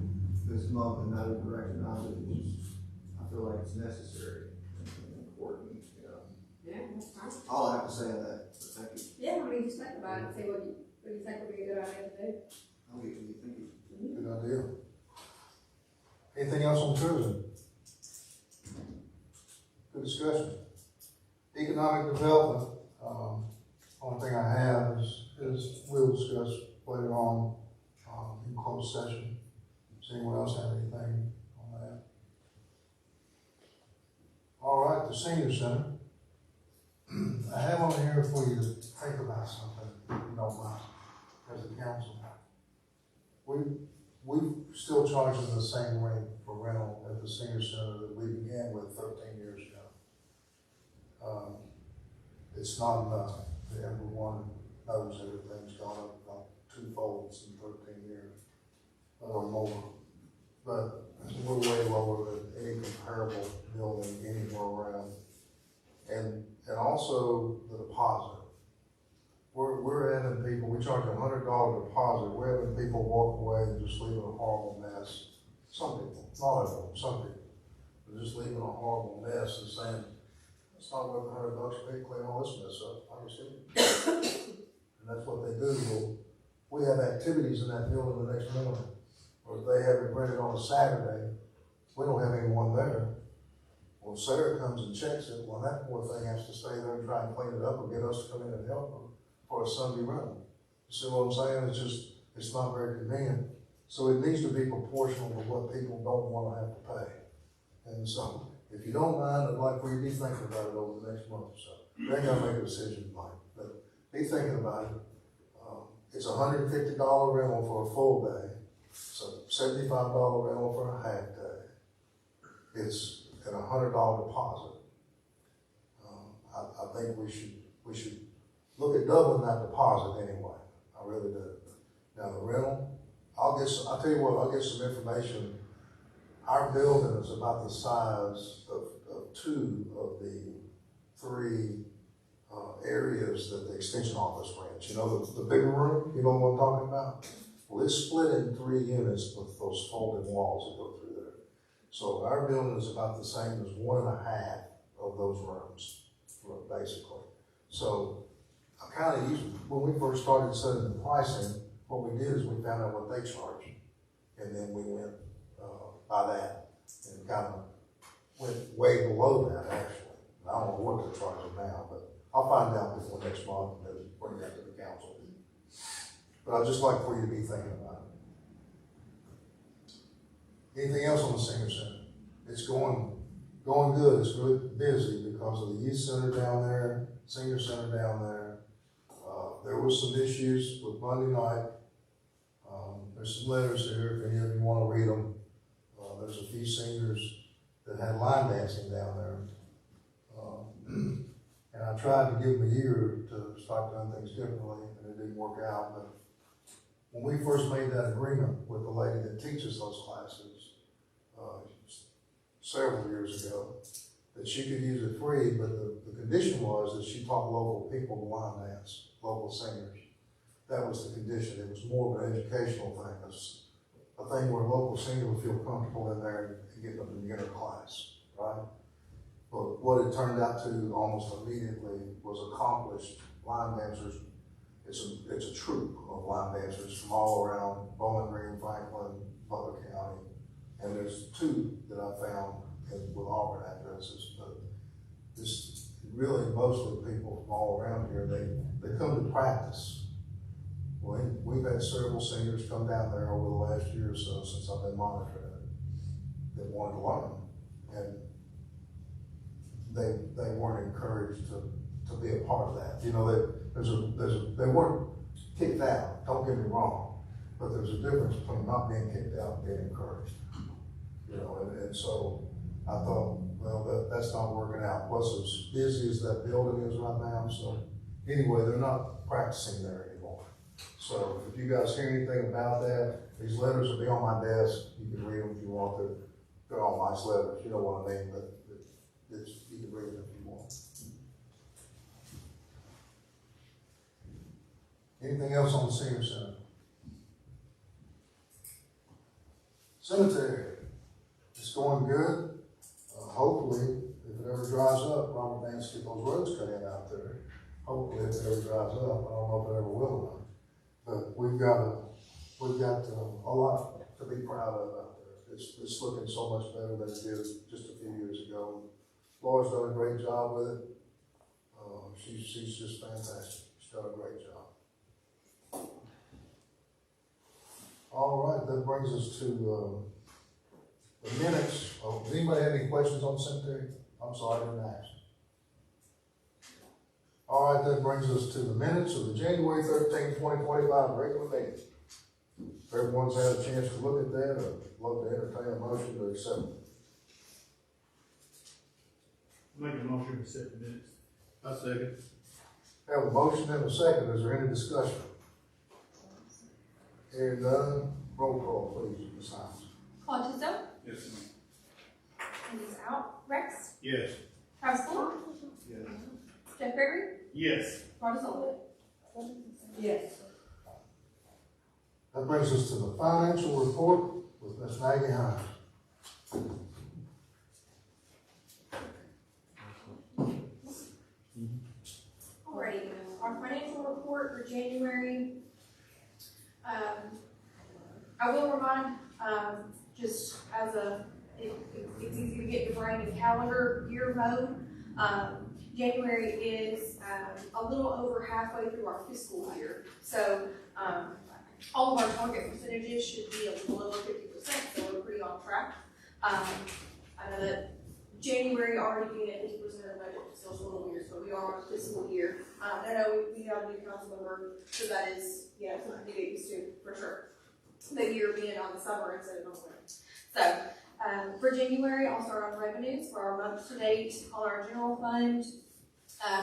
this month and not even recognize it. It's just, I feel like it's necessary and important, you know. Yeah, that's fine. All I have to say on that, but thank you. Yeah, I mean, just think about it, and see what you think would be a good idea to do. I'll get to you, thank you. Good idea. Anything else on tourism? Good discussion. Economic development, only thing I have is we'll discuss later on, in closed session. Does anyone else have anything on that? All right, the senior center. I have on here for you to think about something, if you don't mind, as a council. We still charge them the same rate for rental at the senior center that we began with 13 years ago. It's not enough. Everyone knows everything's gone up about twofold in 13 years or more. But we're way lower than any comparable building anywhere around. And also the deposit. We're having people, we charge $100 deposit, we're having people walk away and just leave a horrible mess. Some people, not everyone, some people. They're just leaving a horrible mess and saying, it's not worth $100 for me to clean all this mess up, I just leave it. And that's what they do. Well, we have activities in that building the next morning. Or if they have it rented on a Saturday, we don't have anyone there. Well, Sarah comes and checks it, well, that poor thing has to stay there and try and clean it up or get us to come in and help her for a Sunday run. You see what I'm saying? It's just, it's not very convenient. So it needs to be proportional to what people don't want to have to pay. And so, if you don't mind, I'd like for you to be thinking about it over the next month or so. You ain't gotta make a decision tonight, but be thinking about it. It's $150 rental for a full day. It's a $75 rental for a half day. It's at a $100 deposit. I think we should look at doubling that deposit anyway. I really do. Now the rental, I'll tell you what, I'll get some information our building is about the size of two of the three areas that the extension office rents. You know, the bigger room, you know what I'm talking about? Well, it's split in 3 units with those folding walls that go through there. So our building is about the same as 1.5 of those rooms, basically. So I kind of used, when we first started setting the pricing, what we did is we found out what they charge. And then we went by that and kind of went way below that, actually. I don't know what they're charging now, but I'll find out before next month and then bring that to the council. But I'd just like for you to be thinking about it. Anything else on the senior center? It's going good. It's really busy because of the youth center down there, senior center down there. There were some issues with Monday night. There's some letters here if any of you want to read them. There's a few seniors that had line dancing down there. And I tried to give them a year to start doing things differently, and it didn't work out. But when we first made that agreement with the lady that teaches those classes several years ago, that she could use it free, but the condition was that she taught local people to line dance, local singers. That was the condition. It was more of an educational thing, a thing where a local singer would feel comfortable in there and get them to beginner class, right? But what it turned out to almost immediately was accomplished line dancers. It's a troupe of line dancers from all around Bowling Green, Franklin, Butler County. And there's 2 that I found with Auburn addresses, but this really mostly people from all around here, they come to practice. Well, we've had several seniors come down there over the last year or so since I've been monitoring it that wanted to learn. And they weren't encouraged to be a part of that. You know, they weren't kicked out, don't get me wrong, but there's a difference between not being kicked out and being encouraged. You know, and so I thought, well, that's not working out. Plus, as busy as that building is right now, so anyway, they're not practicing there anymore. So if you guys hear anything about that, these letters will be on my desk. You can read them if you want to. They're all nice letters, you know what I mean, but you can read them if you want. Anything else on the senior center? Cemetery. It's going good. Hopefully, if it ever dries up, Robert Vance get those roads cut in out there. Hopefully, if it ever dries up, I don't know if it ever will. But we've got a lot to be proud of out there. It's looking so much better than it did just a few years ago. Laura's done a great job with it. She's just fantastic. She's done a great job. All right, that brings us to the minutes. Does anybody have any questions on the cemetery? I'm sorry, I didn't ask. All right, that brings us to the minutes of the January 13, 2025 regular meeting. If everyone's had a chance to look at that, I'd love to entertain a motion to accept it. Make a motion to accept the minutes. I second. Have a motion and a second. Is there any discussion? Hearing none, roll call, please, Ms. Hines. Colantuso, Yes, ma'am. Andy's out. Rex, Yes. Travis Fuller, Yes. Jeff Gregory, Yes. Marty Sullivan. Yes. That brings us to the financial report with Ms. Maggie Hines. Alrighty, our financial report for January. I will remind, just as it's easy to get your brain in calendar year mode. January is a little over halfway through our fiscal year. So all of our target percentages should be a little over 50%, so we're pretty on track. I know that January already being at 50% of the budget is still a little weird, but we are on a fiscal year. I know we have a new council member, so that is, something to get used to, for sure. The year being on the summer instead of winter. So, for January, I'll start on revenues for our month to date on our general fund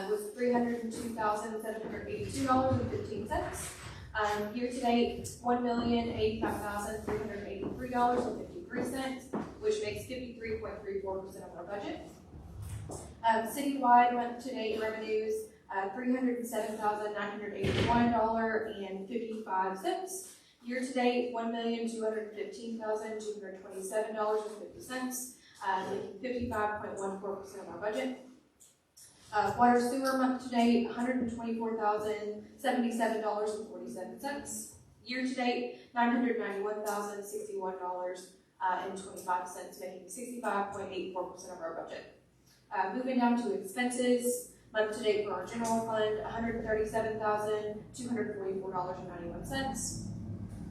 was $302,782.15. Year to date, $1,085,383.53. which makes 53.34% of our budget. Citywide month-to-date revenues, $307,981.55. Year-to-date, $1,215,227.50, making 55.14% of our budget. Water sewer month-to-date, $124,077.47. Year-to-date, $991,061.25, making 65.84% of our budget. Moving down to expenses, month-to-date for our general fund, $137,244.91.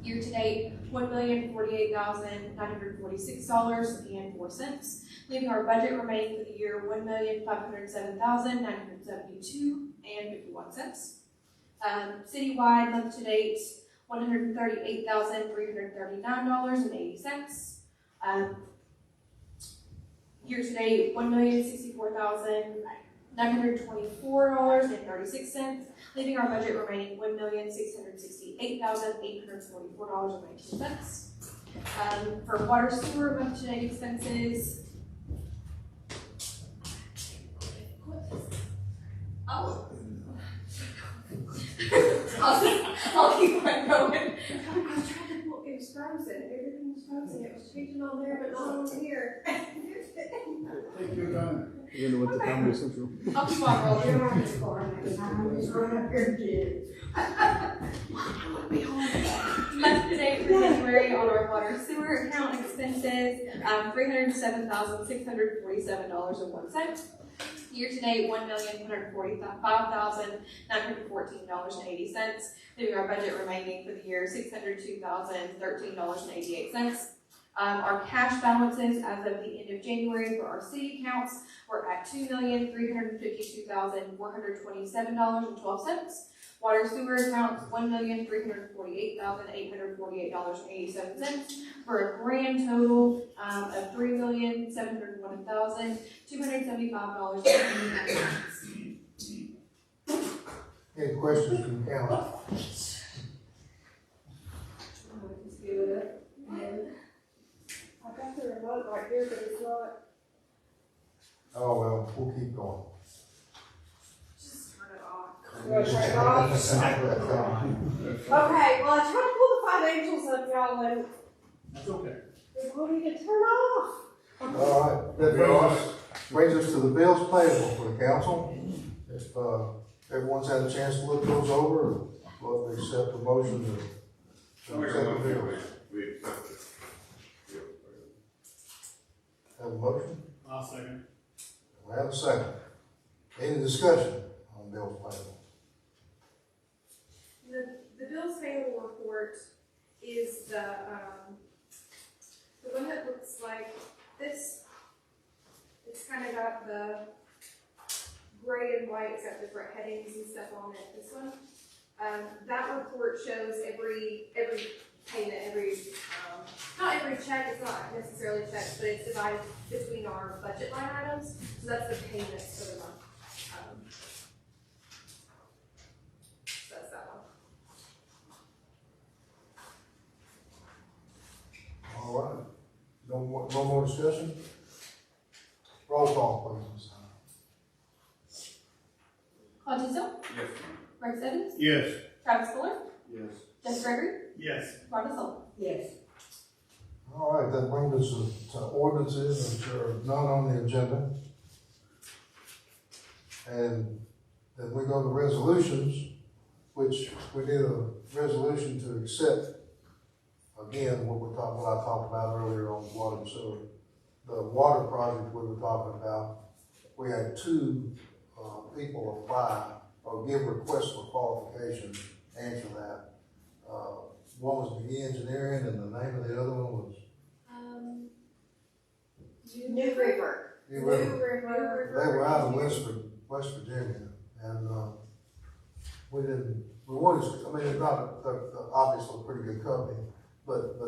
Year-to-date, $1,048,946.04, leaving our budget remaining for the year $1,507,972.51. Citywide, month-to-date, $138,339.80. Year-to-date, $1,064,924.36, leaving our budget remaining $1,668,844.19. For water sewer month-to-date expenses, I'll keep on going. I was trying to pull, it was frozen, everything was frozen, it was changing on there, but not on here. Take your time. You're into what the Comedy Central. I'll keep on rolling. Month to date for January on our water sewer account expenses, $307,647.01. Year to date, $1,145,914.80, leaving our budget remaining for the year $602,013.88. Our cash balances as of the end of January for our city accounts were at $2,352,427.12. Water sewer accounts, $1,348,848.87, for a grand total of $3,701,275.89. Any questions from the council? Just give it a, I've got the remote right here, but it's not. Oh, well, we'll keep going. Just turn it off. Okay, well, I tried to pull the financials up, y'all, and That's okay. it won't even turn off. All right, that brings us to the bills payable for the council. If, everyone's had a chance to look those over, we'll accept the motion to accept the bills. Have a motion? I'll second. We have a second. Any discussion on bills payable? The bills payable report is the one that looks like this. It's kind of got the gray and white, it's got different headings and stuff on it. This one, that report shows every payment, not every check, it's not necessarily checks, but it's divided between our budget line items. So that's the payments for the month. So that's that one. All right. No more discussion? Roll call, please. Claude Tizzo, Yes. Rex Evans, Yes. Travis Fuller, Yes. Jeff Gregory, Yes. Rhonda Sullivan. Yes. All right, that brings us to ordinances which are not on the agenda. And then we go to resolutions, which we did a resolution to accept, again, what I talked about earlier on water and sewer. The water project we were talking about, we had two people apply or give requests for qualifications, answer that. One was McGee Engineering and the name of the other one was? New River. New River. They were out of West Virginia, and we wanted, it's not, they're obviously a pretty good company, but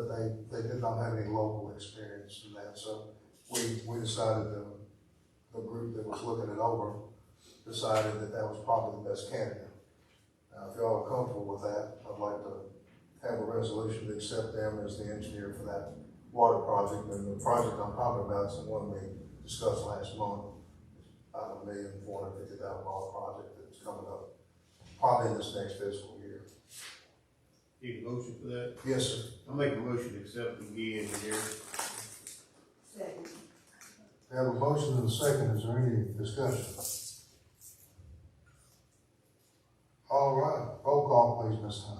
they did not have any local experience in that, so we decided the group that was looking it over decided that was probably the best candidate. Now, if y'all are comfortable with that, I'd like to have a resolution to accept them as the engineer for that water project, and the project I'm talking about is the one we discussed last month. About $1,450,000 project that's coming up, probably in this next fiscal year. Need a motion for that? Yes, sir. I'll make a motion to accept the McGee engineering. Second. We have a motion and a second. Is there any discussion? All right, roll call please, Ms. Hunt.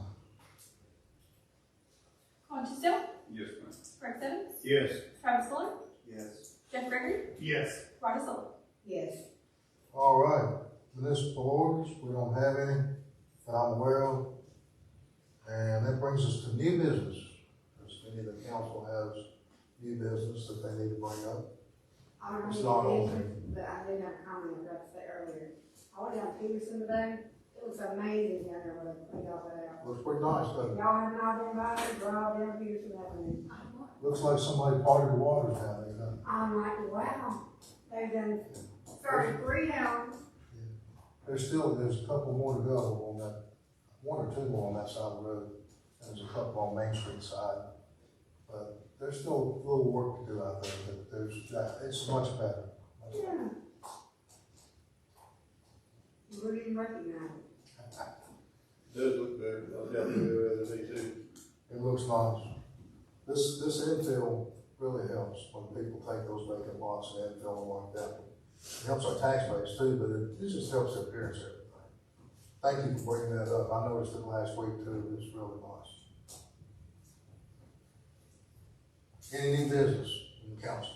Colin Tisdale, Yes, ma'am. Greg Simmons, Yes. Travis Fuller, Yes. Jeff Gregory, Yes. Rhonda Sullivan. Yes. All right, municipal orders, we don't have any that I'm aware of. And that brings us to new business. Does any of the council has new business that they need to bring up? I don't It's have not any on business, but I did have a comment I forgot to say earlier. I went down to Peterson today. It looks amazing down there where they cleaned all that out. Looks pretty nice, doesn't it? Y'all have not been by, drive down Peterson Avenue. Looks like somebody parted the waters down there, doesn't it? I'm like, wow, they've done, started 3 houses. There's a couple more to go on that, one or two more on that side of the road. And there's a couple on Main Street side. But there's still a little work to do out there, but it's much better. Yeah. You wouldn't even recognize it. Does look better. I was down there the other day too. It looks nice. This infill really helps when people take those vacant lots and infill them like that. It helps our tax base too, but it just helps the appearance of everything. Thank you for bringing that up. I noticed it last week too. It's really nice. Any new business in the council?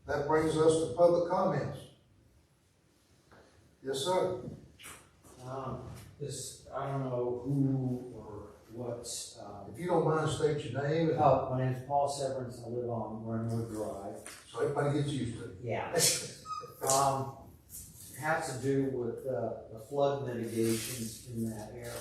That brings us to public comments. Yes, sir. I don't know who or what, If you don't mind, state your name and my name's Paul Severance, I live on Runwood Drive. so everybody gets used to it. Yeah. Has to do with, the flood mitigations in that area.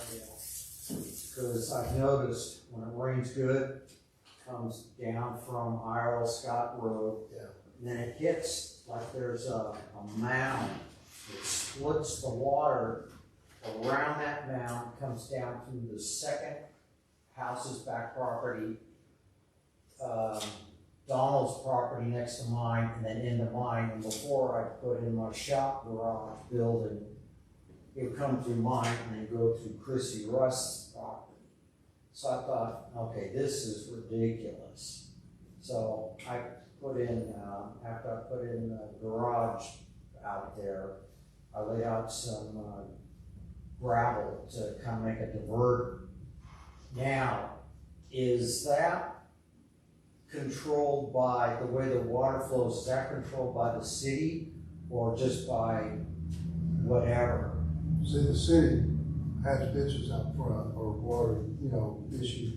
Because I've noticed when it rains good, it comes down from IRL Scott Road. Yeah. And then it hits, like there's a mound that splits the water around that mound, comes down to the second house's back property, Donald's property next to mine, and then into mine. And before I put in my shop garage building, it would come through mine and then go to Chrissy Rust's property. So I thought, okay, this is ridiculous. So I put in, after I put in the garage out there, I laid out some gravel to kind of make a divert. Now, is that controlled by the way the water flows? Is that controlled by the city or just by whatever? See, the city has ditches out front or water, issues,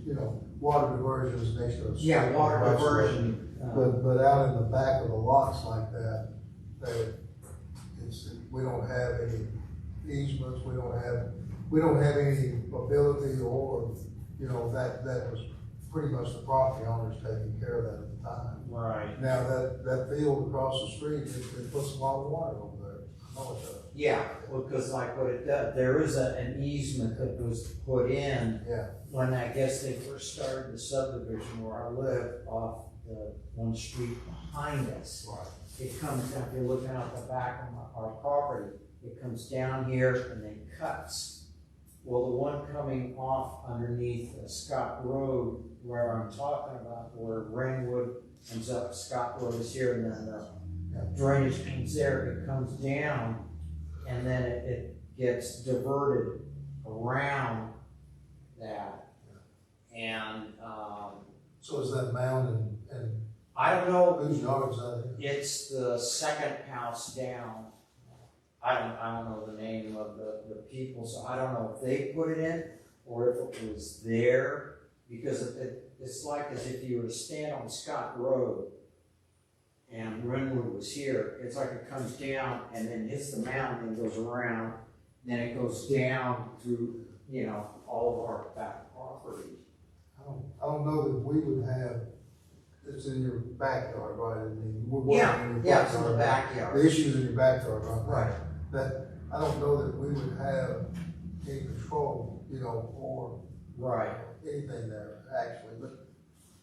water diversions next to us. Yeah, water diversion. But out in the back of the lots like that, we don't have any easements, we don't have any ability or, that was pretty much the property owners taking care of that at the time. Right. Now, that field across the street, it puts a lot of water over there. I know it does. Yeah, because like what it does, there is an easement that was put in Yeah. when I guess they first started the subdivision where I live off the one street behind us. Right. It comes down, if you're looking out the back of our property, it comes down here and then cuts. Well, the one coming off underneath Scott Road, where I'm talking about, where Rainwood comes up, Scott Road is here, and then the drainage comes there, it comes down, and then it gets diverted around that. And, So is that mound and I don't know, whose yard is that in? it's the second house down. I don't know the name of the people, so I don't know if they put it in or if it was there. Because it's like as if you were to stand on Scott Road and Renwood was here, it's like it comes down and then hits the mountain and goes around, then it goes down through, all of our back property. I don't know that we would have, it's in your backyard, right? I mean, we're working in your Yeah, it's in the backyard. The issue's in your backyard, right? Right. That, I don't know that we would have any control, or Right. anything there, actually. But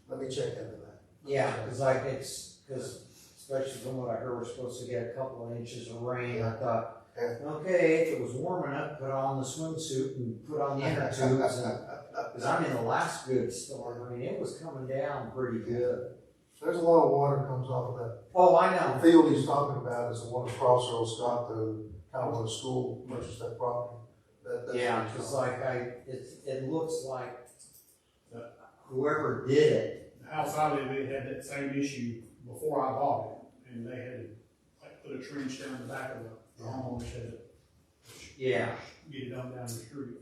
Let me check into that. Yeah, cause like cause especially from what I heard, we're supposed to get a couple of inches of rain. I thought, Yeah. okay, if it was warm enough, put on the swimsuit and put on the inner tubes. Cause I'm in the last good storm. I mean, it was coming down pretty good. There's a lot of water comes off of that. Oh, I know. The field he's talking about is the one across Earl Scott, the kind of where the school purchased that property. That's Yeah, what he's cause talking it looks like whoever did it, The house I live in had that same issue before I bought it, and they had to, like, put a trench down the back of the homeowner's had to yeah. get it dumped down the street.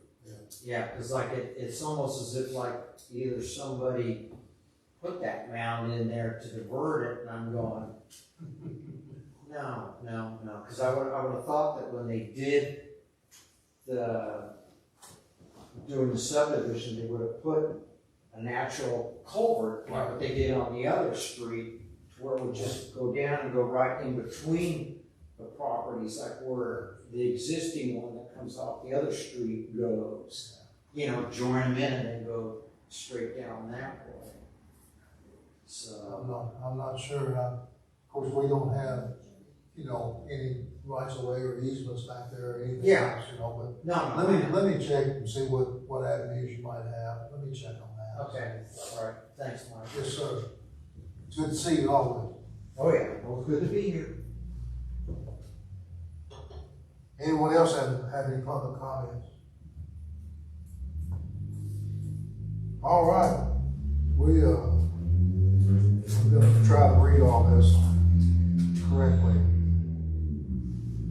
Yeah, cause like it's almost as if like either somebody put that mound in there to divert it, and I'm going, no, cause I would have thought that when they did doing the subdivision, they would have put a natural culvert, like what they did on the other street, to where it would just go down and go right in between the properties, like where the existing one that comes off the other street goes. You know, join them in and then go straight down that way. So, I'm not sure. Of course, we don't have, any rights of way or easements back there or anything Yeah. else, but no. let me check and see what avenues you might have. Let me check on that. Okay, all right, thanks, Mike. Yes, sir. It's good to see you always. Oh, yeah, well, good to be here. Anyone else have any public comments? All right, we're gonna try to read all this correctly.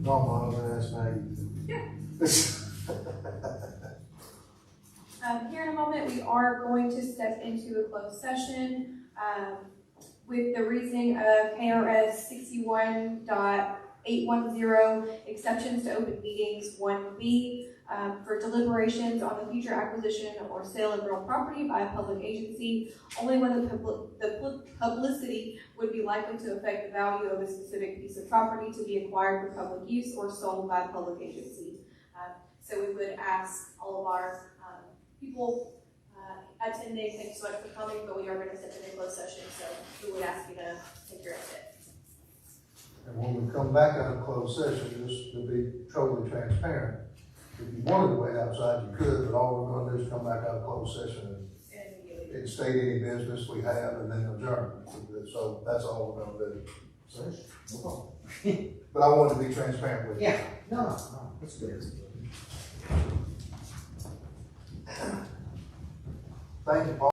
No, I'm gonna ask Here in a moment, we are going to step into a closed session, with the reasoning of KRS 61.810, exceptions to open meetings 1B, for deliberations on the future acquisition or sale of real property by a public agency, only when the publicity would be likely to affect the value of a specific piece of property to be acquired for public use or sold by a public agency. So we would ask all of our people attending, thank you so much for coming, but we are going to step into closed session, so we would ask you to take your exit. And when we come back out of closed session, just to be totally transparent, if you wanted to wait outside, you could, but all we're gonna do is come back out of closed session and state any business we have and then adjourn. So that's all we're gonna do. But I wanted to be transparent with you. Yeah, no, that's good. Thank you, Paul.